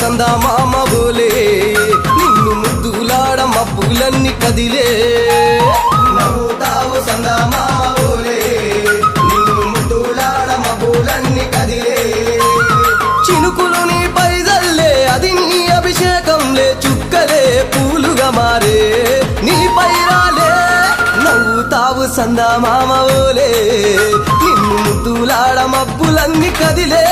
సందమామ బోలే నిన్ను ముద్దులాడ మబ్బులన్నీ కదిలే నవ్వుతావు సందమామ బోలే నిన్ను ముద్దులాడ మబ్బులన్నీ కదిలే చినుకులు నీ పైజల్లే అది నీ అభిషేకంలే చుక్కలే పూలుగా మారే నీ పైరాలే నవ్వుతావు సందమామ బోలే నిన్ను ముద్దులాడ మబ్బులన్నీ కదిలే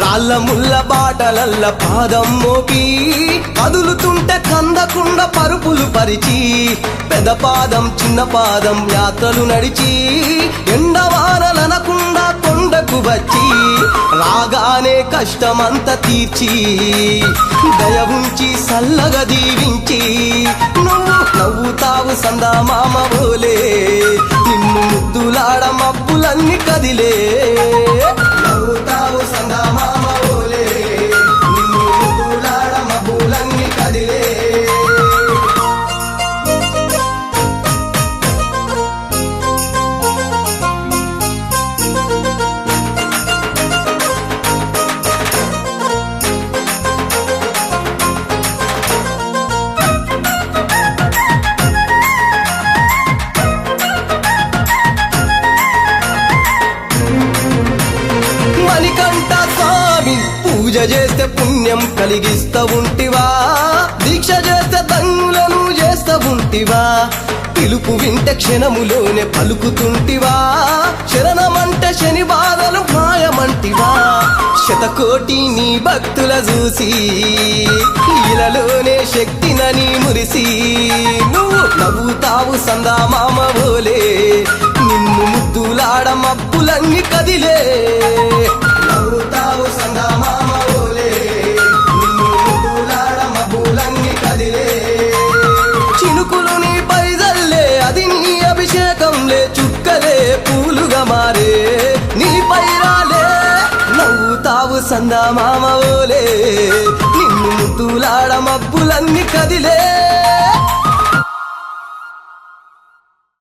రాళ్ళ ముళ్ళ బాటలల్ల పాదం మోపి కదులుతుంటే కందకుండా పరుపులు పరిచి పెద్ద పాదం చిన్న పాదం యాత్రలు నడిచి ఎండవానలనకుండా కొండకు వచ్చి రాగానే కష్టమంతా తీర్చి దయ ఉంచి సల్లగా దీవించి నువ్వు నవ్వుతావు సందమామ బోలే నిన్ను ముద్దులాడ మబ్బులన్నీ కదిలే నవ్వుతావు సందమామ బోలే నిన్ను ముద్దులాడ మబ్బులన్నీ కదిలే మణికంఠ స్వామి పూజ చేస్తే పుణ్యం కలిగిస్తా ఉంటివా దీక్ష చేస్తే దంగులను చేస్తా ఉంటివా పిలుపు వింటే క్షణములోనే పలుకుతుంటివా శరణమంటే శని బాధలు మాయమంటివా శతకోటి నీ భక్తుల చూసి ఇలలోనే శక్తినని మురిసి నువ్వు నవ్వుతావు సందమామ బోలే నిన్ను ముద్దులాడ మబ్బులన్నీ కదిలే నవ్వుతావు సందమామ బోలే నిన్ను ముద్దులాడ మబ్బులన్నీ కదిలే చినుకులు నీ పైజల్లే అది నీ అభిషేకంలే చుక్కలే పూలుగా మారే నీ పైరాలే నవ్వుతావు సందమామ బోలే నిన్ను ముద్దులాడ మబ్బులన్నీ కదిలే